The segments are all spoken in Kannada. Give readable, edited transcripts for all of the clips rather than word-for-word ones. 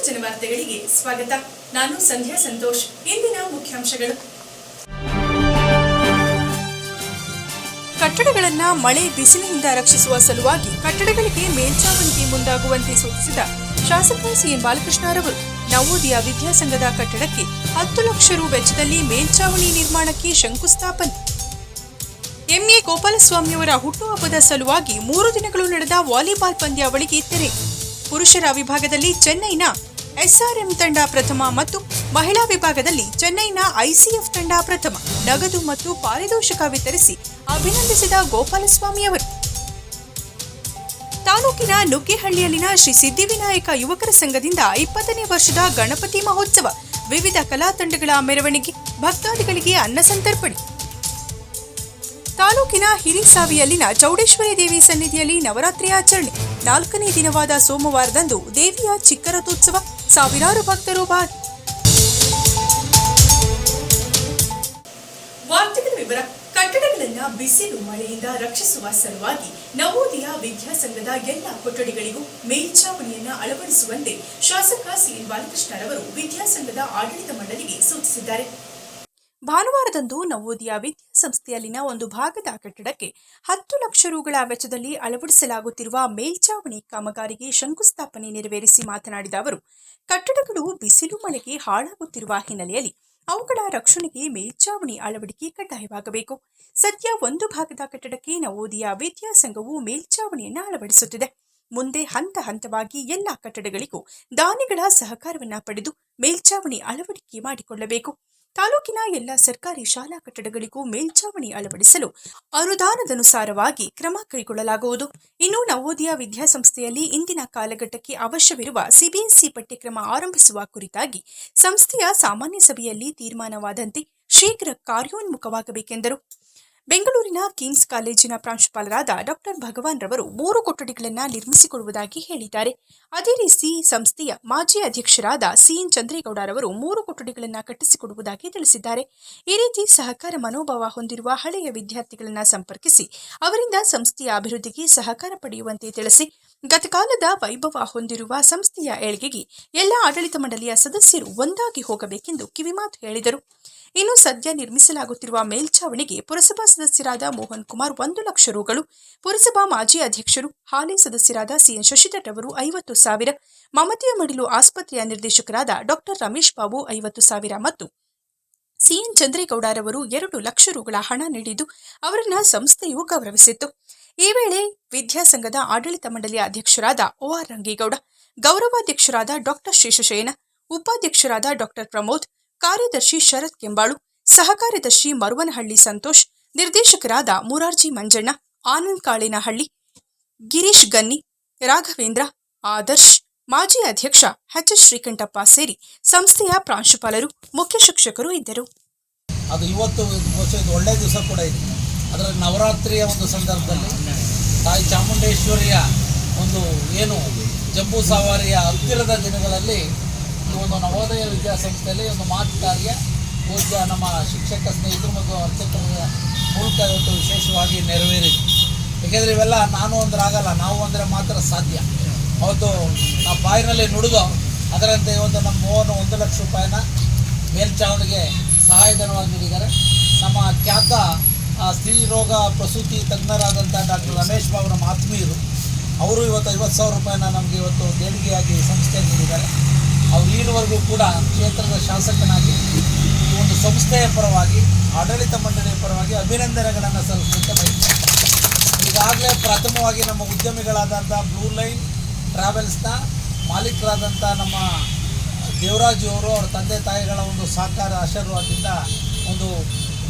ಜನವಾರ್ತೆಗಳಿಗೆ ಸ್ವಾಗತ. ನಾನು ಸಂಧ್ಯಾ ಸಂತೋಷ್. ಇಂದಿನ ಮುಖ್ಯಾಂಶಗಳು. ಕಟ್ಟಡಗಳನ್ನು ಮಳೆ ಬಿಸಿಲಿನಿಂದ ರಕ್ಷಿಸುವ ಸಲುವಾಗಿ ಕಟ್ಟಡಗಳಿಗೆ ಮೇಲ್ಚಾವಣಿಗೆ ಮುಂದಾಗುವಂತೆ ಸೂಚಿಸಿದ ಶಾಸಕ ಸಿಎನ್ ಬಾಲಕೃಷ್ಣರವರು ನವೋದಯ ವಿದ್ಯಾಸಂಘದ ಕಟ್ಟಡಕ್ಕೆ 10 ಲಕ್ಷ ರು ವೆಚ್ಚದಲ್ಲಿ ಮೇಲ್ಚಾವಣಿ ನಿರ್ಮಾಣಕ್ಕೆ ಶಂಕುಸ್ಥಾಪನೆ. ಎಂಎ ಗೋಪಾಲಸ್ವಾಮಿಯವರ ಹುಟ್ಟುಹಬ್ಬದ ಸಲುವಾಗಿ 3 ದಿನಗಳು ನಡೆದ ವಾಲಿಬಾಲ್ ಪಂದ್ಯಾವಳಿಗೆ ತೆರೆ. ಪುರುಷರ ವಿಭಾಗದಲ್ಲಿ ಚೆನ್ನೈನ ಎಸ್ಆರ್ಎಂ ತಂಡ ಪ್ರಥಮ ಮತ್ತು ಮಹಿಳಾ ವಿಭಾಗದಲ್ಲಿ ಚೆನ್ನೈನ ಐಸಿಎಫ್ ತಂಡ ಪ್ರಥಮ. ನಗದು ಮತ್ತು ಪಾರಿತೋಷಕ ವಿತರಿಸಿ ಅಭಿನಂದಿಸಿದ ಗೋಪಾಲಸ್ವಾಮಿಯವರು. ತಾಲೂಕಿನ ನುಗ್ಗೇಹಳ್ಳಿಯಲ್ಲಿನ ಶ್ರೀ ಸಿದ್ಧಿವಿನಾಯಕ ಯುವಕರ ಸಂಘದಿಂದ 20ನೇ ವರ್ಷದ ಗಣಪತಿ ಮಹೋತ್ಸವ. ವಿವಿಧ ಕಲಾ ತಂಡಗಳ ಮೆರವಣಿಗೆ, ಭಕ್ತಾದಿಗಳಿಗೆ ಅನ್ನ ಸಂತರ್ಪಣೆ. ತಾಲೂಕಿನ ಹಿರಿಸಾವಿಯಲ್ಲಿನ ಚೌಡೇಶ್ವರಿ ದೇವಿ ಸನ್ನಿಧಿಯಲ್ಲಿ ನವರಾತ್ರಿ ಆಚರಣೆ. 4ನೇ ದಿನವಾದ ಸೋಮವಾರದಂದು ದೇವಿಯ ಚಿಕ್ಕ ರಥೋತ್ಸವ. ಸಾವಿರಾರು ಭಕ್ತರು ಭಾಗಿ. ವಾರ್ತೆಗಳ ವಿವರ. ಕಟ್ಟಡಗಳನ್ನು ಬಿಸಿಲು ಮಳೆಯಿಂದ ರಕ್ಷಿಸುವ ಸಲುವಾಗಿ ನವೋದಯ ವಿದ್ಯಾಸಂಘದ ಎಲ್ಲ ಕೊಠಡಿಗಳಿಗೂ ಮೇಲ್ಚಾವಣಿಯನ್ನು ಅಳವಡಿಸುವಂತೆ ಶಾಸಕ ಸಿಎನ್ ಬಾಲಕೃಷ್ಣರವರು ವಿದ್ಯಾಸಂಘದ ಆಡಳಿತ ಮಂಡಳಿಗೆ ಸೂಚಿಸಿದ್ದಾರೆ. ಭಾನುವಾರದಂದು ನವೋದಯ ವಿದ್ಯಾಸಂಸ್ಥೆಯಲ್ಲಿನ ಒಂದು ಭಾಗದ ಕಟ್ಟಡಕ್ಕೆ 10 ಲಕ್ಷ ರುಗಳ ವೆಚ್ಚದಲ್ಲಿ ಅಳವಡಿಸಲಾಗುತ್ತಿರುವ ಮೇಲ್ಚಾವಣಿ ಕಾಮಗಾರಿಗೆ ಶಂಕುಸ್ಥಾಪನೆ ನೆರವೇರಿಸಿ ಮಾತನಾಡಿದ ಅವರು, ಕಟ್ಟಡಗಳು ಬಿಸಿಲು ಮಳೆಗೆ ಹಾಳಾಗುತ್ತಿರುವ ಹಿನ್ನೆಲೆಯಲ್ಲಿ ಅವುಗಳ ರಕ್ಷಣೆಗೆ ಮೇಲ್ಚಾವಣಿ ಅಳವಡಿಕೆ ಕಡ್ಡಾಯವಾಗಬೇಕು. ಸದ್ಯ ಒಂದು ಭಾಗದ ಕಟ್ಟಡಕ್ಕೆ ನವೋದಯ ವಿದ್ಯಾಸಂಘವು ಮೇಲ್ಚಾವಣಿಯನ್ನು ಅಳವಡಿಸುತ್ತಿದೆ. ಮುಂದೆ ಹಂತ ಹಂತವಾಗಿ ಎಲ್ಲ ಕಟ್ಟಡಗಳಿಗೂ ದಾನಿಗಳ ಸಹಕಾರವನ್ನು ಪಡೆದು ಮೇಲ್ಚಾವಣಿ ಅಳವಡಿಕೆ ಮಾಡಿಕೊಳ್ಳಬೇಕು. ತಾಲೂಕಿನ ಎಲ್ಲ ಸರ್ಕಾರಿ ಶಾಲಾ ಕಟ್ಟಡಗಳಿಗೂ ಮೇಲ್ಚಾವಣಿ ಅಳವಡಿಸಲು ಅನುದಾನದನುಸಾರವಾಗಿ ಕ್ರಮ ಕೈಗೊಳ್ಳಲಾಗುವುದು. ಇನ್ನು ನವೋದಯ ವಿದ್ಯಾಸಂಸ್ಥೆಯಲ್ಲಿ ಇಂದಿನ ಕಾಲಘಟ್ಟಕ್ಕೆ ಅವಶ್ಯವಿರುವ ಸಿಬಿಎಸ್ಇ ಪಠ್ಯಕ್ರಮ ಆರಂಭಿಸುವ ಕುರಿತಾಗಿ ಸಂಸ್ಥೆಯ ಸಾಮಾನ್ಯ ಸಭೆಯಲ್ಲಿ ತೀರ್ಮಾನವಾದಂತೆ ಶೀಘ್ರ ಕಾರ್ಯೋನ್ಮುಖವಾಗಬೇಕೆಂದರು. ಬೆಂಗಳೂರಿನ ಕಿಮ್ಸ್ ಕಾಲೇಜಿನ ಪ್ರಾಂಶುಪಾಲರಾದ ಡಾಕ್ಟರ್ ಭಗವಾನ್ ರವರು 3 ಕೊಠಡಿಗಳನ್ನು ನಿರ್ಮಿಸಿಕೊಡುವುದಾಗಿ ಹೇಳಿದ್ದಾರೆ. ಅದೇ ರೀತಿ ಸಂಸ್ಥೆಯ ಮಾಜಿ ಅಧ್ಯಕ್ಷರಾದ ಸಿಎನ್ ಚಂದ್ರೇಗೌಡರವರು 3 ಕೊಠಡಿಗಳನ್ನು ಕಟ್ಟಿಸಿಕೊಡುವುದಾಗಿ ತಿಳಿಸಿದ್ದಾರೆ. ಈ ರೀತಿ ಸಹಕಾರ ಮನೋಭಾವ ಹೊಂದಿರುವ ಹಳೆಯ ವಿದ್ಯಾರ್ಥಿಗಳನ್ನು ಸಂಪರ್ಕಿಸಿ ಅವರಿಂದ ಸಂಸ್ಥೆಯ ಅಭಿವೃದ್ಧಿಗೆ ಸಹಕಾರ ಪಡೆಯುವಂತೆ ತಿಳಿಸಿ ಗತಕಾಲದ ವೈಭವ ಹೊಂದಿರುವ ಸಂಸ್ಥೆಯ ಏಳ್ಗೆಗೆ ಎಲ್ಲ ಆಡಳಿತ ಮಂಡಳಿಯ ಸದಸ್ಯರು ಒಂದಾಗಿ ಹೋಗಬೇಕೆಂದು ಕಿವಿಮಾತು ಹೇಳಿದರು. ಇನ್ನು ಸದ್ಯ ನಿರ್ಮಿಸಲಾಗುತ್ತಿರುವ ಮೇಲ್ಚಾವಣಿಗೆ ಪುರಸಭಾ ಸದಸ್ಯರಾದ ಮೋಹನ್ ಕುಮಾರ್ 1 ಲಕ್ಷ ರುಗಳು, ಪುರಸಭಾ ಮಾಜಿ ಅಧ್ಯಕ್ಷರು ಹಾಲಿ ಸದಸ್ಯರಾದ ಸಿಎನ್ ಶಶಿಧರ್ ಅವರು 50,000, ಮಮತೆಯ ಮಡಿಲು ಆಸ್ಪತ್ರೆಯ ನಿರ್ದೇಶಕರಾದ ಡಾಕ್ಟರ್ ರಮೇಶ್ ಬಾಬು 50,000 ಮತ್ತು ಸಿಎನ್ ಚಂದ್ರೇಗೌಡರವರು 2 ಲಕ್ಷ ರುಗಳ ಹಣ ನೀಡಿದ್ದು ಅವರನ್ನ ಸಂಸ್ಥೆಯು ಗೌರವಿಸಿತ್ತು. ಈ ವೇಳೆ ವಿದ್ಯಾಸಂಘದ ಆಡಳಿತ ಮಂಡಳಿಯ ಅಧ್ಯಕ್ಷರಾದ OR ರಂಗೇಗೌಡ, ಗೌರವಾಧ್ಯಕ್ಷರಾದ ಡಾಕ್ಟರ್ ಶೇಷಶಯನ, ಉಪಾಧ್ಯಕ್ಷರಾದ ಡಾಕ್ಟರ್ ಪ್ರಮೋದ್, ಕಾರ್ಯದರ್ಶಿ ಶರತ್ ಕೆಂಬಾಳು, ಸಹಕಾರ್ಯದರ್ಶಿ ಮರುವನಹಳ್ಳಿ ಸಂತೋಷ್, ನಿರ್ದೇಶಕರಾದ ಮುರಾರ್ಜಿ ಮಂಜಣ್ಣ, ಆನಂದ್ ಕಾಳೇನಹಳ್ಳಿ, ಗಿರೀಶ್ ಗನ್ನಿ, ರಾಘವೇಂದ್ರ, ಆದರ್ಶ್, ಮಾಜಿ ಅಧ್ಯಕ್ಷ ಎಚ್ ಶ್ರೀಕಂಠಪ್ಪ ಸೇರಿ ಸಂಸ್ಥೆಯ ಪ್ರಾಂಶುಪಾಲರು, ಮುಖ್ಯ ಶಿಕ್ಷಕರು ಇದ್ದರು. ಅದು ಇವತ್ತು ಒಳ್ಳೆ ದಿವಸ ಕೂಡ ಇದೆ. ಅದರ ನವರಾತ್ರಿಯ ಒಂದು ಸಂದರ್ಭದಲ್ಲಿ ತಾಯಿ ಚಾಮುಂಡೇಶ್ವರಿಯ ಒಂದು ಏನು ಜಂಬೂ ಸವಾರಿಯ ಹತ್ತಿರದ ದಿನಗಳಲ್ಲಿ ಈ ಒಂದು ನವೋದಯ ವಿದ್ಯಾಸಂಸ್ಥೆಯಲ್ಲಿ ಒಂದು ಮಾತು ಕಾರ್ಯ ಪೂಜ್ಯ ನಮ್ಮ ಶಿಕ್ಷಕ ಸ್ನೇಹಿತರು ಮತ್ತು ಅರ್ಚಕರ ಮೂಲಕ ಇವತ್ತು ವಿಶೇಷವಾಗಿ ನೆರವೇರಿದೆ. ಏಕೆಂದರೆ ಇವೆಲ್ಲ ನಾನು ಅಂದ್ರೆ ಆಗಲ್ಲ, ನಾವು ಅಂದರೆ ಮಾತ್ರ ಸಾಧ್ಯ. ಅವತ್ತು ನಾವು ಬಾಯಿನಲ್ಲಿ ನುಡಿದು ಅದರಂತೆ ಇವತ್ತು ನಮ್ಮ ಮೋಹನ್ 1 ಲಕ್ಷ ರೂಪಾಯಿನ ಮೇಲ್ಚಾವಣಿಗೆ ಸಹಾಯಧನವಾಗಿ ನೀಡಿದ್ದಾರೆ. ನಮ್ಮ ಖ್ಯಾತ ಸ್ತ್ರೀ ರೋಗ ಪ್ರಸೂತಿ ತಜ್ಞರಾದಂಥ ಡಾಕ್ಟರ್ ರಮೇಶ್ ಬಾಬು ನಮ್ಮ ಆತ್ಮೀಯರು, ಅವರು ಇವತ್ತು 50,000 ರೂಪಾಯಿನ ನಮಗೆ ಇವತ್ತು ದೇಣಿಗೆಯಾಗಿ ಸಂಸ್ಥೆಗೆ ನೀಡಿದ್ದಾರೆ. ಅವರು ಈವರೆಗೂ ಕೂಡ ಕ್ಷೇತ್ರದ ಶಾಸಕನಾಗಿ ಈ ಒಂದು ಸಂಸ್ಥೆಯ ಪರವಾಗಿ ಆಡಳಿತ ಮಂಡಳಿಯ ಪರವಾಗಿ ಅಭಿನಂದನೆಗಳನ್ನು ಸಲ್ಲಿಸಲಿಕ್ಕೆ ಬಯಸ್ತಾರೆ. ಈಗಾಗಲೇ ಪ್ರಥಮವಾಗಿ ನಮ್ಮ ಉದ್ಯಮಿಗಳಾದಂಥ ಬ್ಲೂ ಲೈನ್ ಟ್ರಾವೆಲ್ಸ್ನ ಮಾಲೀಕರಾದಂಥ ನಮ್ಮ ದೇವರಾಜು ಅವರು ಅವರ ತಂದೆ ತಾಯಿಗಳ ಒಂದು ಸಹಕಾರ ಆಶೀರ್ವಾದದಿಂದ ಒಂದು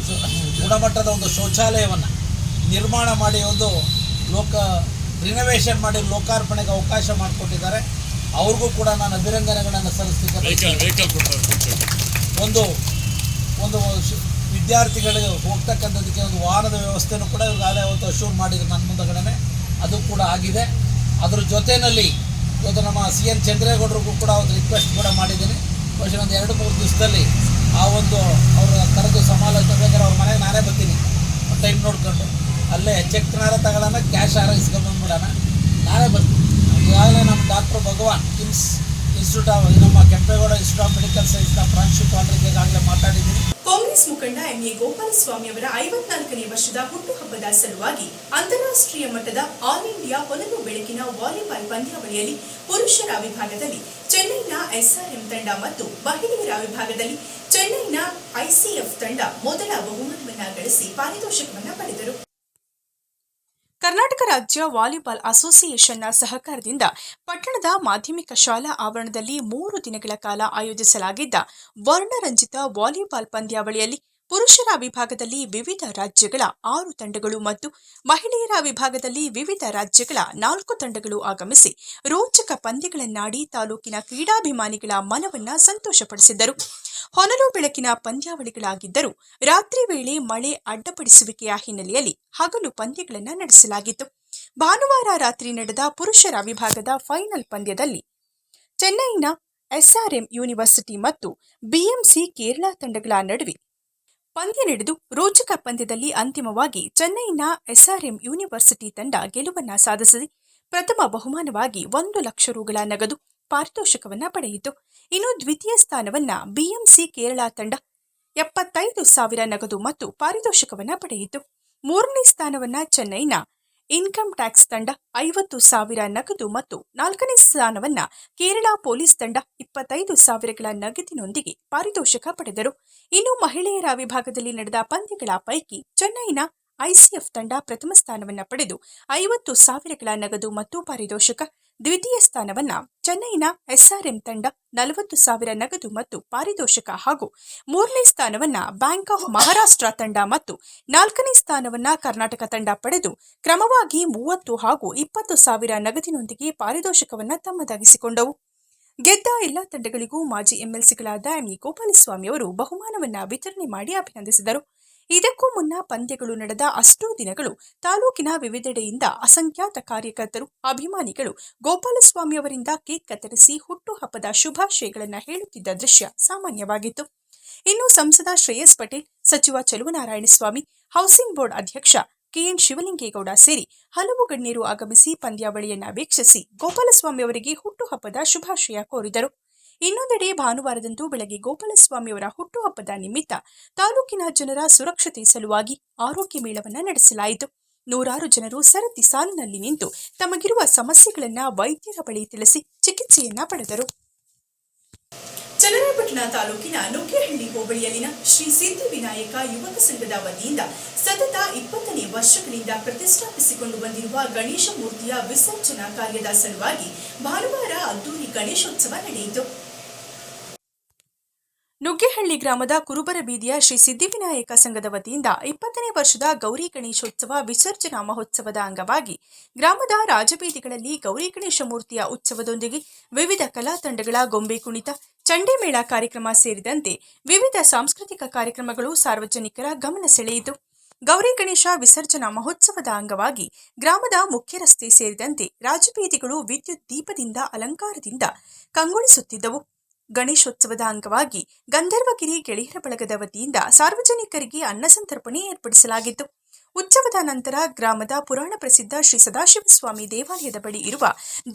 ಗುಣಮಟ್ಟದ ಒಂದು ಶೌಚಾಲಯವನ್ನು ನಿರ್ಮಾಣ ಮಾಡಿ ಒಂದು ರಿನೋವೇಷನ್ ಮಾಡಿ ಲೋಕಾರ್ಪಣೆಗೆ ಅವಕಾಶ ಮಾಡಿಕೊಟ್ಟಿದ್ದಾರೆ. ಅವ್ರಿಗೂ ಕೂಡ ನಾನು ಅಭಿನಂದನೆಗಳನ್ನು ಸಲ್ಲಿಸಲಿಕ್ಕೆ ಒಂದು ವಿದ್ಯಾರ್ಥಿಗಳಿಗೆ ಹೋಗ್ತಕ್ಕಂಥದ್ದಕ್ಕೆ ಒಂದು ವಾಹನದ ವ್ಯವಸ್ಥೆನೂ ಕೂಡ ಇವಾಗಲೇ ಅವತ್ತು ಅಶ್ಯೂರ್ ಮಾಡಿದ್ರು ನನ್ನ ಮುಂದಗಡೆ, ಅದು ಕೂಡ ಆಗಿದೆ. ಅದ್ರ ಜೊತೆಯಲ್ಲಿ ಇವತ್ತು ನಮ್ಮ ಸಿಎನ್ ಚಂದ್ರೇಗೌಡರಿಗೂ ಕೂಡ ಒಂದು ರಿಕ್ವೆಸ್ಟ್ ಕೂಡ ಮಾಡಿದ್ದೀನಿ. ಬಹುಶಃ ಒಂದು 2-3 ದಿವಸದಲ್ಲಿ ಆ ಒಂದು ಅವರ ಕರೆದು ಸಮಾಲೋಚನೆ ಬೇಕಾದ್ರೆ ಅವ್ರ ಮನೆಗೆ ನಾನೇ ಬರ್ತೀನಿ, ಟೈಮ್ ನೋಡ್ಕೊಂಡು ಅಲ್ಲೇ ಚೆಕ್ನಾರ ತಗೊಳ್ಳೋಣ, ಕ್ಯಾಶ್ ಆರ ಇಸ್ಕೊಂಡ್ಬಂದ್ಬಿಡೋಣ, ನಾನೇ ಬರ್ತೀನಿ. ಈಗಾಗಲೇ ನಮ್ಮ ಡಾಕ್ಟರ್ ಭಗವಾನ್ ಕಿಮ್ಸ್ ನಮ್ಮ ಕೆಂಪೇಗೌಡ ಇನ್ಸ್ಟಿಟ್ಯೂಟ್ ಆಫ್ ಮೆಡಿಕಲ್ ಸೈನ್ಸ್ನ ಪ್ರಾಂಶುಪಾಲರಿಗೆ ಈಗಾಗಲೇ ಮಾತಾಡಿದ್ದೀನಿ. ಕಾಂಗ್ರೆಸ್ ಮುಖಂಡ ಎಂಎ ಗೋಪಾಲಸ್ವಾಮಿ ಅವರ 54ನೇ ವರ್ಷದ ಹುಟ್ಟುಹಬ್ಬದ ಸಲುವಾಗಿ ಅಂತಾರಾಷ್ಟ್ರೀಯ ಮಟ್ಟದ ಆಲ್ ಇಂಡಿಯಾ ಹೊನಲು ಬೆಳಕಿನ ವಾಲಿಬಾಲ್ ಪಂದ್ಯಾವಳಿಯಲ್ಲಿ ಪುರುಷರ ವಿಭಾಗದಲ್ಲಿ ಚೆನ್ನೈನ ಎಸ್ಆರ್ಎಂ ತಂಡ ಮತ್ತು ಮಹಿಳೆಯರ ವಿಭಾಗದಲ್ಲಿ ಚೆನ್ನೈನ ಐಸಿಎಫ್ ತಂಡ ಮೊದಲ ಬಹುಮಾನವನ್ನು ಗಳಿಸಿ ಪಾರಿತೋಷಕವನ್ನು ಪಡೆದರು. ಕರ್ನಾಟಕ ರಾಜ್ಯ ವಾಲಿಬಾಲ್ ಅಸೋಸಿಯೇಷನ್ನ ಸಹಕಾರದಿಂದ ಪಟ್ಟಣದ ಮಾಧ್ಯಮಿಕ ಶಾಲಾ ಆವರಣದಲ್ಲಿ 3 ದಿನಗಳ ಕಾಲ ಆಯೋಜಿಸಲಾಗಿದ್ದ ವರ್ಣರಂಜಿತ ವಾಲಿಬಾಲ್ ಪಂದ್ಯಾವಳಿಯಲ್ಲಿ ಪುರುಷರ ವಿಭಾಗದಲ್ಲಿ ವಿವಿಧ ರಾಜ್ಯಗಳ 6 ತಂಡಗಳು ಮತ್ತು ಮಹಿಳೆಯರ ವಿಭಾಗದಲ್ಲಿ ವಿವಿಧ ರಾಜ್ಯಗಳ 4 ತಂಡಗಳು ಆಗಮಿಸಿ ರೋಚಕ ಪಂದ್ಯಗಳನ್ನಾಡಿ ತಾಲೂಕಿನ ಕ್ರೀಡಾಭಿಮಾನಿಗಳ ಮನವನ್ನ ಸಂತೋಷಪಡಿಸಿದ್ದರು. ಹೊನಲು ಬೆಳಕಿನ ಪಂದ್ಯಾವಳಿಗಳಾಗಿದ್ದರೂ ರಾತ್ರಿ ವೇಳೆ ಮಳೆ ಅಡ್ಡಪಡಿಸುವಿಕೆಯ ಹಿನ್ನೆಲೆಯಲ್ಲಿ ಹಗಲು ಪಂದ್ಯಗಳನ್ನು ನಡೆಸಲಾಗಿತ್ತು. ಭಾನುವಾರ ರಾತ್ರಿ ನಡೆದ ಪುರುಷರ ವಿಭಾಗದ ಫೈನಲ್ ಪಂದ್ಯದಲ್ಲಿ ಚೆನ್ನೈನ ಎಸ್ಆರ್ಎಂ ಯೂನಿವರ್ಸಿಟಿ ಮತ್ತು ಬಿಎಂಸಿ ಕೇರಳ ತಂಡಗಳ ನಡುವೆ ಪಂದ್ಯ ನಡೆದು ರೋಚಕ ಪಂದ್ಯದಲ್ಲಿ ಅಂತಿಮವಾಗಿ ಚೆನ್ನೈನ ಎಸ್ಆರ್ಎಂ ಯೂನಿವರ್ಸಿಟಿ ತಂಡ ಗೆಲುವನ್ನು ಸಾಧಿಸಿ ಪ್ರಥಮ ಬಹುಮಾನವಾಗಿ 1 ಲಕ್ಷ ರುಗಳ ನಗದು ಪಾರಿತೋಷಕವನ್ನು ಪಡೆಯಿತು. ಇನ್ನು ದ್ವಿತೀಯ ಸ್ಥಾನವನ್ನ ಬಿಎಂಸಿ ಕೇರಳ ತಂಡ 75,000 ನಗದು ಮತ್ತು ಪಾರಿತೋಷಕವನ್ನು ಪಡೆಯಿತು. 3ನೇ ಸ್ಥಾನವನ್ನ ಚೆನ್ನೈನ ಇನ್ಕಮ್ ಟ್ಯಾಕ್ಸ್ ತಂಡ 50,000 ನಗದು ಮತ್ತು 4ನೇ ಸ್ಥಾನವನ್ನ ಕೇರಳ ಪೊಲೀಸ್ ತಂಡ 25,000ಗಳ ನಗದಿನೊಂದಿಗೆ ಪಾರಿತೋಷಕ ಪಡೆದರು. ಇನ್ನು ಮಹಿಳೆಯರ ವಿಭಾಗದಲ್ಲಿ ನಡೆದ ಪಂದ್ಯಗಳ ಪೈಕಿ ಚೆನ್ನೈನ ಐಸಿಎಫ್ ತಂಡ ಪ್ರಥಮ ಸ್ಥಾನವನ್ನ ಪಡೆದು 50,000ಗಳ ನಗದು ಮತ್ತು ಪಾರಿತೋಷಕ, ದ್ವಿತೀಯ ಸ್ಥಾನವನ್ನ ಚೆನ್ನೈನ ಎಸ್ಆರ್ಎಂ ತಂಡ 40,000 ನಗದು ಮತ್ತು ಪಾರಿತೋಷಕ ಹಾಗೂ 3ನೇ ಸ್ಥಾನವನ್ನ ಬ್ಯಾಂಕ್ ಆಫ್ ಮಹಾರಾಷ್ಟ್ರ ತಂಡ ಮತ್ತು 4ನೇ ಸ್ಥಾನವನ್ನ ಕರ್ನಾಟಕ ತಂಡ ಪಡೆದು ಕ್ರಮವಾಗಿ 30 ಹಾಗೂ 20,000 ನಗದಿನೊಂದಿಗೆ ಪಾರಿತೋಷಕವನ್ನ ತಮ್ಮದಾಗಿಸಿಕೊಂಡವು. ಗೆದ್ದ ಎಲ್ಲ ತಂಡಗಳಿಗೂ ಮಾಜಿ ಎಂಎಲ್ಸಿಗಳಾದ ಎಂಇ ಗೋಪಾಲಸ್ವಾಮಿ ಅವರು ಬಹುಮಾನವನ್ನ ವಿತರಣೆ ಮಾಡಿ ಅಭಿನಂದಿಸಿದರು. ಇದಕ್ಕೂ ಮುನ್ನ ಪಂದ್ಯಗಳು ನಡೆದ ಅಷ್ಟೂ ದಿನಗಳು ತಾಲೂಕಿನ ವಿವಿಧೆಡೆಯಿಂದ ಅಸಂಖ್ಯಾತ ಕಾರ್ಯಕರ್ತರು, ಅಭಿಮಾನಿಗಳು ಗೋಪಾಲಸ್ವಾಮಿ ಅವರಿಂದ ಕೇಕ್ ಕತ್ತರಿಸಿ ಹುಟ್ಟುಹಬ್ಬದ ಶುಭಾಶಯಗಳನ್ನು ಹೇಳುತ್ತಿದ್ದ ದೃಶ್ಯ ಸಾಮಾನ್ಯವಾಗಿತ್ತು. ಇನ್ನು ಸಂಸದ ಶ್ರೇಯಸ್ ಪಟೇಲ್, ಸಚಿವ ಚಲುವನಾರಾಯಣಸ್ವಾಮಿ, ಹೌಸಿಂಗ್ ಬೋರ್ಡ್ ಅಧ್ಯಕ್ಷ ಕೆಎನ್ ಶಿವಲಿಂಗೇಗೌಡ ಸೇರಿ ಹಲವು ಗಣ್ಯರು ಆಗಮಿಸಿ ಪಂದ್ಯಾವಳಿಯನ್ನ ವೀಕ್ಷಿಸಿ ಗೋಪಾಲಸ್ವಾಮಿ ಅವರಿಗೆ ಹುಟ್ಟುಹಬ್ಬದ ಶುಭಾಶಯ ಕೋರಿದರು. ಇನ್ನೊಂದೆಡೆ ಭಾನುವಾರದಂದು ಬೆಳಗ್ಗೆ ಗೋಪಾಲಸ್ವಾಮಿ ಅವರ ಹುಟ್ಟುಹಬ್ಬದ ನಿಮಿತ್ತ ತಾಲೂಕಿನ ಜನರ ಸುರಕ್ಷತೆ ಸಲುವಾಗಿ ಆರೋಗ್ಯ ಮೇಳವನ್ನು ನಡೆಸಲಾಯಿತು. ನೂರಾರು ಜನರು ಸರತಿ ಸಾಲಿನಲ್ಲಿ ನಿಂತು ತಮಗಿರುವ ಸಮಸ್ಯೆಗಳನ್ನು ವೈದ್ಯರ ಬಳಿ ತಿಳಿಸಿ ಚಿಕಿತ್ಸೆಯನ್ನ ಪಡೆದರು. ಚನ್ನರಾಯಪಟ್ಟಣ ತಾಲೂಕಿನ ನುಗ್ಗೇಹಳ್ಳಿ ಹೋಬಳಿಯಲ್ಲಿನ ಶ್ರೀ ಸಿದ್ಧಿವಿನಾಯಕ ಯುವಕ ಸಂಘದ ವತಿಯಿಂದ ಸತತ 20ನೇ ವರ್ಷಗಳಿಂದ ಪ್ರತಿಷ್ಠಾಪಿಸಿಕೊಂಡು ಬಂದಿರುವ ಗಣೇಶ ಮೂರ್ತಿಯ ವಿಸರ್ಜನಾ ಕಾರ್ಯದ ಸಲುವಾಗಿ ಭಾನುವಾರ ಅದ್ದೂರಿ ಗಣೇಶೋತ್ಸವ ನಡೆಯಿತು. ನುಗ್ಗೇಹಳ್ಳಿ ಗ್ರಾಮದ ಕುರುಬರ ಬೀದಿಯ ಶ್ರೀ ಸಿದ್ಧಿವಿನಾಯಕ ಸಂಘದ ವತಿಯಿಂದ 20ನೇ ವರ್ಷದ ಗೌರಿ ಗಣೇಶೋತ್ಸವ ವಿಸರ್ಜನಾ ಮಹೋತ್ಸವದ ಅಂಗವಾಗಿ ಗ್ರಾಮದ ರಾಜಬೀದಿಗಳಲ್ಲಿ ಗೌರಿ ಗಣೇಶ ಮೂರ್ತಿಯ ಉತ್ಸವದೊಂದಿಗೆ ವಿವಿಧ ಕಲಾ ತಂಡಗಳ ಗೊಂಬೆ ಕುಣಿತ, ಚಂಡೆ ಮೇಳ ಕಾರ್ಯಕ್ರಮ ಸೇರಿದಂತೆ ವಿವಿಧ ಸಾಂಸ್ಕೃತಿಕ ಕಾರ್ಯಕ್ರಮಗಳು ಸಾರ್ವಜನಿಕರ ಗಮನ ಸೆಳೆಯಿತು. ಗೌರಿ ಗಣೇಶ ವಿಸರ್ಜನಾ ಮಹೋತ್ಸವದ ಅಂಗವಾಗಿ ಗ್ರಾಮದ ಮುಖ್ಯ ರಸ್ತೆ ಸೇರಿದಂತೆ ರಾಜಬೀದಿಗಳು ವಿದ್ಯುತ್ ದೀಪದಿಂದ ಅಲಂಕಾರದಿಂದ ಕಂಗೊಳಿಸುತ್ತಿದ್ದವು. ಗಣೇಶೋತ್ಸವದ ಅಂಗವಾಗಿ ಗಂಧರ್ವಗಿರಿ ಗೆಳೆಯರ ಬಳಗದ ವತಿಯಿಂದ ಸಾರ್ವಜನಿಕರಿಗೆ ಅನ್ನ ಸಂತರ್ಪಣೆ ಏರ್ಪಡಿಸಲಾಗಿತ್ತು. ಉತ್ಸವದ ನಂತರ ಗ್ರಾಮದ ಪುರಾಣ ಪ್ರಸಿದ್ಧ ಶ್ರೀ ಸದಾಶಿವಸ್ವಾಮಿ ದೇವಾಲಯದ ಬಳಿ ಇರುವ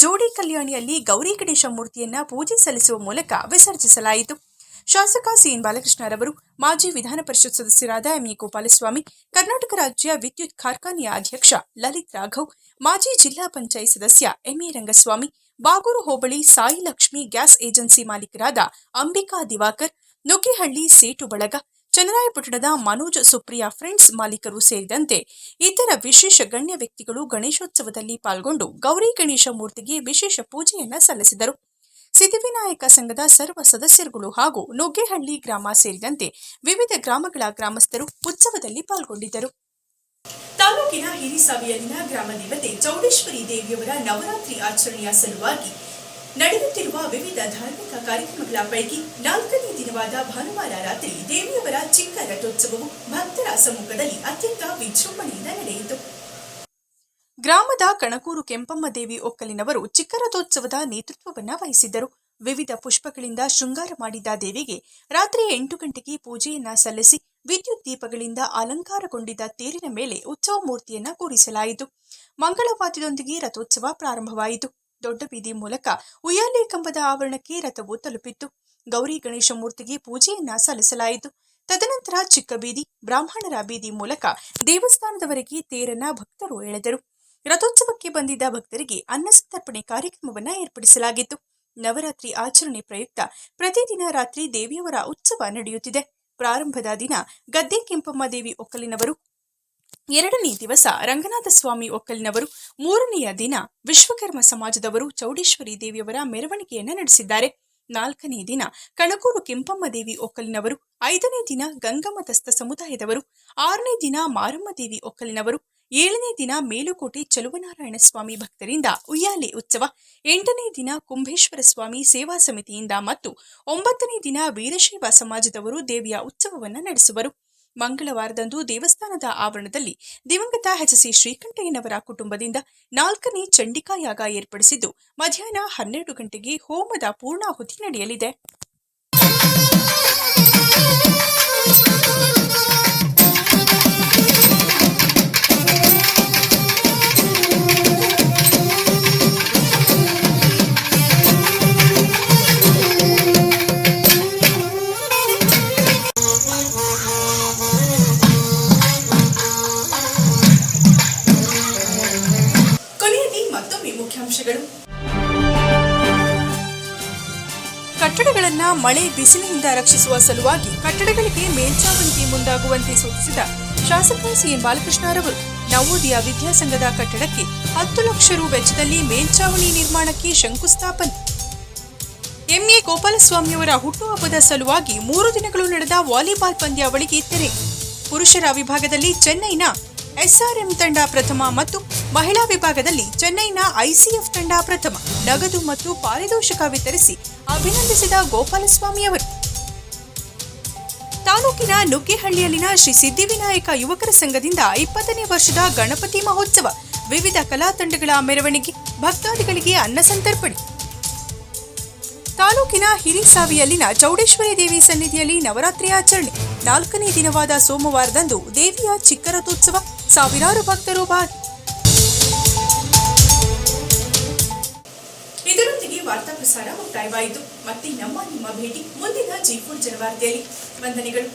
ಜೋಡಿ ಕಲ್ಯಾಣಿಯಲ್ಲಿ ಗೌರಿ ಗಣೇಶ ಮೂರ್ತಿಯನ್ನ ಪೂಜೆ ಸಲ್ಲಿಸುವ ಮೂಲಕ ವಿಸರ್ಜಿಸಲಾಯಿತು. ಶಾಸಕ ಸಿಎನ್ ಬಾಲಕೃಷ್ಣರವರು, ಮಾಜಿ ವಿಧಾನ ಪರಿಷತ್ ಸದಸ್ಯರಾದ ಎಂಇ ಗೋಪಾಲಸ್ವಾಮಿ, ಕರ್ನಾಟಕ ರಾಜ್ಯ ವಿದ್ಯುತ್ ಕಾರ್ಖಾನೆಯ ಅಧ್ಯಕ್ಷ ಲಲಿತ್ ರಾಘವ್, ಮಾಜಿ ಜಿಲ್ಲಾ ಪಂಚಾಯತ್ ಸದಸ್ಯ ಎಂಎ ರಂಗಸ್ವಾಮಿ, ಬಾಗೂರು ಹೋಬಳಿ ಸಾಯಿ ಲಕ್ಷ್ಮಿ ಗ್ಯಾಸ್ ಏಜೆನ್ಸಿ ಮಾಲೀಕರಾದ ಅಂಬಿಕಾ ದಿವಾಕರ್, ನುಗ್ಗೇಹಳ್ಳಿ ಸೇಟು ಬಳಗ, ಚನ್ನರಾಯಪಟ್ಟಣದ ಮನೋಜ್ ಸುಪ್ರಿಯಾ ಫ್ರೆಂಡ್ಸ್ ಮಾಲೀಕರು ಸೇರಿದಂತೆ ಇತರ ವಿಶೇಷ ಗಣ್ಯ ವ್ಯಕ್ತಿಗಳು ಗಣೇಶೋತ್ಸವದಲ್ಲಿ ಪಾಲ್ಗೊಂಡು ಗೌರಿ ಗಣೇಶ ಮೂರ್ತಿಗೆ ವಿಶೇಷ ಪೂಜೆಯನ್ನ ಸಲ್ಲಿಸಿದರು. ಸಿದ್ಧಿವಿನಾಯಕ ಸಂಘದ ಸರ್ವ ಸದಸ್ಯರುಗಳು ಹಾಗೂ ನುಗ್ಗೇಹಳ್ಳಿ ಗ್ರಾಮ ಸೇರಿದಂತೆ ವಿವಿಧ ಗ್ರಾಮಗಳ ಗ್ರಾಮಸ್ಥರು ಉತ್ಸವದಲ್ಲಿ ಪಾಲ್ಗೊಂಡಿದ್ದರು. ತಾಲೂಕಿನ ಹಿರಿಸಾವಿಯಲ್ಲಿನ ಗ್ರಾಮ ದೇವತೆ ಚೌಡೇಶ್ವರಿ ದೇವಿಯವರ ನವರಾತ್ರಿ ಆಚರಣೆಯ ಸಲುವಾಗಿ ನಡೆಯುತ್ತಿರುವ ವಿವಿಧ ಧಾರ್ಮಿಕ ಕಾರ್ಯಕ್ರಮಗಳ ಪೈಕಿ 4ನೇ ದಿನವಾದ ಭಾನುವಾರ ರಾತ್ರಿ ದೇವಿಯವರ ಚಿಕ್ಕ ರಥೋತ್ಸವವು ಭಕ್ತರ ಸಮ್ಮುಖದಲ್ಲಿ ಅತ್ಯಂತ ವಿಜೃಂಭಣೆಯಿಂದ ನಡೆಯಿತು. ಗ್ರಾಮದ ಕಣಕೂರು ಕೆಂಪಮ್ಮ ದೇವಿ ಒಕ್ಕಲಿನವರು ಚಿಕ್ಕ ರಥೋತ್ಸವದ ನೇತೃತ್ವವನ್ನು ವಹಿಸಿದ್ದರು. ವಿವಿಧ ಪುಷ್ಪಗಳಿಂದ ಶೃಂಗಾರ ಮಾಡಿದ್ದ ದೇವಿಗೆ ರಾತ್ರಿ 8 ಗಂಟೆಗೆ ಪೂಜೆಯನ್ನ ಸಲ್ಲಿಸಿ ವಿದ್ಯುತ್ ದೀಪಗಳಿಂದ ಅಲಂಕಾರಗೊಂಡಿದ್ದ ತೇರಿನ ಮೇಲೆ ಉತ್ಸವ ಮೂರ್ತಿಯನ್ನ ಕೂರಿಸಲಾಯಿತು. ಮಂಗಳವಾದ್ಯದೊಂದಿಗೆ ರಥೋತ್ಸವ ಪ್ರಾರಂಭವಾಯಿತು. ದೊಡ್ಡ ಬೀದಿ ಮೂಲಕ ಉಯ್ಯಾಲೆ ಕಂಬದ ಆವರಣಕ್ಕೆ ರಥವು ತಲುಪಿತ್ತು. ಗೌರಿ ಗಣೇಶ ಮೂರ್ತಿಗೆ ಪೂಜೆಯನ್ನ ಸಲ್ಲಿಸಲಾಯಿತು. ತದನಂತರ ಚಿಕ್ಕ ಬೀದಿ, ಬ್ರಾಹ್ಮಣರ ಬೀದಿ ಮೂಲಕ ದೇವಸ್ಥಾನದವರೆಗೆ ತೇರನ್ನ ಭಕ್ತರು ಎಳೆದರು. ರಥೋತ್ಸವಕ್ಕೆ ಬಂದಿದ್ದ ಭಕ್ತರಿಗೆ ಅನ್ನ ಸಂತರ್ಪಣೆ ಕಾರ್ಯಕ್ರಮವನ್ನ ಏರ್ಪಡಿಸಲಾಗಿತ್ತು. ನವರಾತ್ರಿ ಆಚರಣೆ ಪ್ರಯುಕ್ತ ಪ್ರತಿದಿನ ರಾತ್ರಿ ದೇವಿಯವರ ಉತ್ಸವ ನಡೆಯುತ್ತಿದೆ. ಪ್ರಾರಂಭದ ದಿನ ಗದ್ದೆ ಕೆಂಪಮ್ಮ ದೇವಿ ಒಕ್ಕಲಿನವರು, 2ನೇ ದಿವಸ ರಂಗನಾಥ ಸ್ವಾಮಿ ಒಕ್ಕಲಿನವರು, 3ನೆಯ ದಿನ ವಿಶ್ವಕರ್ಮ ಸಮಾಜದವರು ಚೌಡೇಶ್ವರಿ ದೇವಿಯವರ ಮೆರವಣಿಗೆಯನ್ನ ನಡೆಸಿದ್ದಾರೆ. 4ನೇ ದಿನ ಕಣಕೂರು ಕೆಂಪಮ್ಮ ದೇವಿ ಒಕ್ಕಲಿನವರು, 5ನೇ ದಿನ ಗಂಗಮತಸ್ಥ ಸಮುದಾಯದವರು, 6ನೇ ದಿನ ಮಾರಮ್ಮ ದೇವಿ ಒಕ್ಕಲಿನವರು, 7ನೇ ದಿನ ಮೇಲುಕೋಟೆ ಚಲುವನಾರಾಯಣ ಸ್ವಾಮಿ ಭಕ್ತರಿಂದ ಉಯ್ಯಾಲೆ ಉತ್ಸವ, 8ನೇ ದಿನ ಕುಂಭೇಶ್ವರ ಸ್ವಾಮಿ ಸೇವಾ ಸಮಿತಿಯಿಂದ ಮತ್ತು 9ನೇ ದಿನ ವೀರಶೈವ ಸಮಾಜದವರು ದೇವಿಯ ಉತ್ಸವವನ್ನು ನಡೆಸುವರು. ಮಂಗಳವಾರದಂದು ದೇವಸ್ಥಾನದ ಆವರಣದಲ್ಲಿ ದಿವಂಗತ ಎಚ್.ಸಿ. ಶ್ರೀಕಂಠಯ್ಯನವರ ಕುಟುಂಬದಿಂದ 4ನೇ ಚಂಡಿಕಾ ಯಾಗ ಏರ್ಪಡಿಸಿದ್ದು ಮಧ್ಯಾಹ್ನ 12 ಗಂಟೆಗೆ ಹೋಮದ ಪೂರ್ಣಾಹುತಿ ನಡೆಯಲಿದೆ. ಕಟ್ಟಡಗಳನ್ನು ಮಳೆ ಬಿಸಿಲಿನಿಂದ ರಕ್ಷಿಸುವ ಸಲುವಾಗಿ ಕಟ್ಟಡಗಳಿಗೆ ಮೇಲ್ಚಾವಣಿಗೆ ಮುಂದಾಗುವಂತೆ ಸೂಚಿಸಿದ ಶಾಸಕ ಸಿಎನ್ ಬಾಲಕೃಷ್ಣರವರು ನವೋದಯ ವಿದ್ಯಾಸಂಘದ ಕಟ್ಟಡಕ್ಕೆ 10 ಲಕ್ಷ ರು ವೆಚ್ಚದಲ್ಲಿ ಮೇಲ್ಚಾವಣಿ ನಿರ್ಮಾಣಕ್ಕೆ ಶಂಕುಸ್ಥಾಪನೆ. ಎಂಎ ಗೋಪಾಲಸ್ವಾಮಿಯವರ ಹುಟ್ಟುಹಬ್ಬದ ಸಲುವಾಗಿ 3 ದಿನಗಳು ನಡೆದ ವಾಲಿಬಾಲ್ ಪಂದ್ಯಾವಳಿಗೆ ತೆರೆ. ಪುರುಷರ ವಿಭಾಗದಲ್ಲಿ ಚೆನ್ನೈನ ಎಸ್ಆರ್ಎಂ ತಂಡ ಪ್ರಥಮ ಮತ್ತು ಮಹಿಳಾ ವಿಭಾಗದಲ್ಲಿ ಚೆನ್ನೈನ ಐಸಿಎಫ್ ತಂಡ ಪ್ರಥಮ. ನಗದು ಮತ್ತು ಪಾರಿತೋಷಕ ವಿತರಿಸಿ ಅಭಿನಂದಿಸಿದ ಗೋಪಾಲಸ್ವಾಮಿಯವರು. ತಾಲೂಕಿನ ನುಗ್ಗೇಹಳ್ಳಿಯಲ್ಲಿನ ಶ್ರೀ ಸಿದ್ಧಿವಿನಾಯಕ ಯುವಕರ ಸಂಘದಿಂದ 20ನೇ ವರ್ಷದ ಗಣಪತಿ ಮಹೋತ್ಸವ, ವಿವಿಧ ಕಲಾ ತಂಡಗಳ ಮೆರವಣಿಗೆ, ಭಕ್ತಾದಿಗಳಿಗೆ ಅನ್ನ ಸಂತರ್ಪಣೆ. ತಾಲೂಕಿನ ಹಿರಿಸಾವಿಯಲ್ಲಿನ ಚೌಡೇಶ್ವರಿ ದೇವಿ ಸನ್ನಿಧಿಯಲ್ಲಿ ನವರಾತ್ರಿ ಆಚರಣೆ. 4ನೇ ದಿನವಾದ ಸೋಮವಾರದಂದು ದೇವಿಯ ಚಿಕ್ಕ ರಥೋತ್ಸವ, ಸಾವಿರಾರು ಭಕ್ತರು ಭಾಗಿ. ಇದರೊಂದಿಗೆ ವಾರ್ತಾ ಪ್ರಸಾರ ಮುಕ್ತಾಯವಾಯಿತು. ಮತ್ತೆ ನಿಮ್ಮ ಭೇಟಿ ಮುಂದಿನ G4 ಜನವಾರ್ತೆಯಲ್ಲಿ. ವಂದನೆಗಳು.